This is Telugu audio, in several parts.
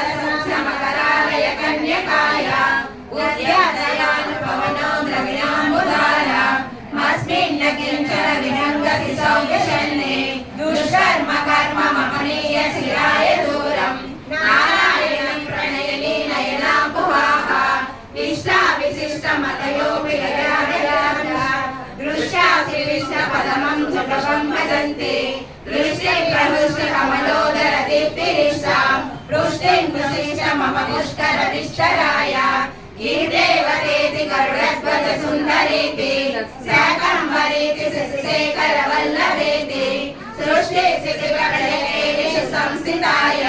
మందారసమకరాలయ కన్యకాయ ఉద్యాదయానుపవనో ద్రవిణాంబుధార మస్మిన్న కించన విహంగసి సౌజషన్నే దుష్కర్మ కర్మ మహనీయ శిరాయ దూరం నారాయణం ప్రణయని నయనాంబువాహ ఇష్టా విశిష్ట మతయోపి దృశ్యాసి విష్ణ పదమం సుఖం భజంతే దృష్టి ప్రహృష్ట కమలోదర దీప్తిరిష్టాం పృష్టిం ప్రశిష్ట మమ పుష్కర విష్టరాయ గీదేవతేతి గరుడధ్వజ సుందరీతి శాకంబరీతి శశిశేఖర వల్లభేతి సృష్టి స్థితి ప్రళయేషు సంస్థితాయ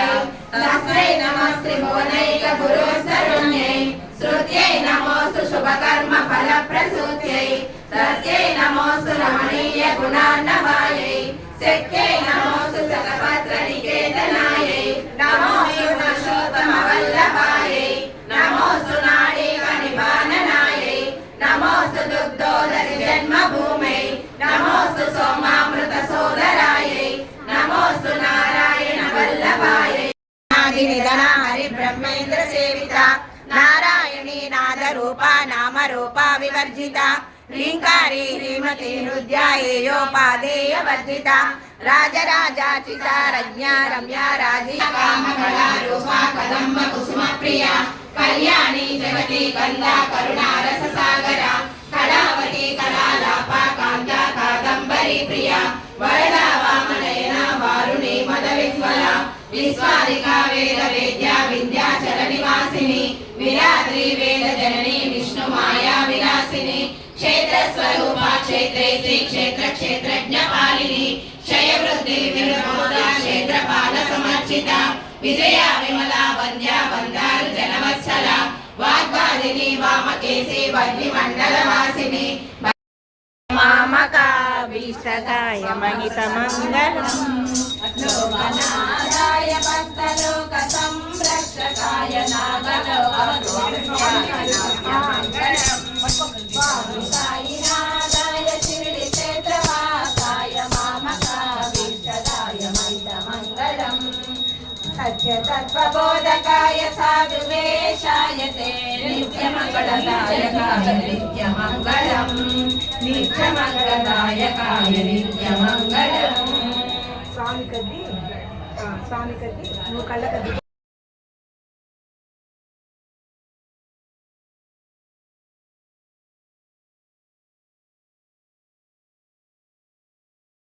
తస్మై నమస్తే భువనైక గురోస్తరుణ్యై శ్రుత్యై నమోస్తు శుభకర్మ ఫల ప్రసూత్యై తస్యై నమోస్తు రమణీయ గుణార్ణవాయై శక్త్యై నమోస్తు శతపత్ర నికేతనాయై నమోస్తు నశోత్తమ వల్లభాయై నమోస్తు నాడీవ నిబాననాయై నమోస్తు దుగ్ధోదరి జన్మభూమై నమోస్తు సోమామృత సోదరాయై నమోస్తు నారాయణ వల్లభాయై నిధన హరి బ్రహ్మేంద్ర సేవిత నారాయణీ నాద రూపా నామ రూపా వివర్జిత శ్రీంకారీ శ్రీమతి హృద్యాయేయోపాదేయ వర్జిత రాజరాజాచిత రజ్ఞా రమ్యా రాజీ కామకళా రూపా కదంబ కుసుమ ప్రియ కళ్యాణి జగతి కంద కరుణా రస సాగర కళావతి కళాలాప కాంత కాదంబరి ప్రియ వరద వామనయన వారుణి మద విజ్వల విశ్వాదిక వేద వేద్య వింధ్యాచల నివాసిని విరాత్రి వేద జనని విష్ణు మాయా విలాసిని క్షేత్ర స్వరూప క్షేత్రే శ్రీ క్షేత్ర క్షేత్రజ్ఞ పాలిని క్షయ వృద్ధి విమోద క్షేత్రపాల సమర్చిత విజయ విమల వంద్య వందారు జనవత్సల వాగ్వాదిని వామకేశి వగ్ని మండల వాసిని మామకాభీష్టకాయ మహిత మంగళం లోకనాదాయ భక్తలోక సంరక్షకాయ నాగలోకమంగళం స్వామికాయ శిరిడి క్షేత్రవాసాయ మామకాభీష్టకాయ మహిత మంగళం సత్యతత్వబోధకాయ సాధువేషాయ తే నిత్యమంగళదాయకాయ నిత్యమంగళం నిత్యమంగళదాయకాయ నిత్యమంగళం. స్వామి కద్ది నువ్వు కళ్ళ కద్ది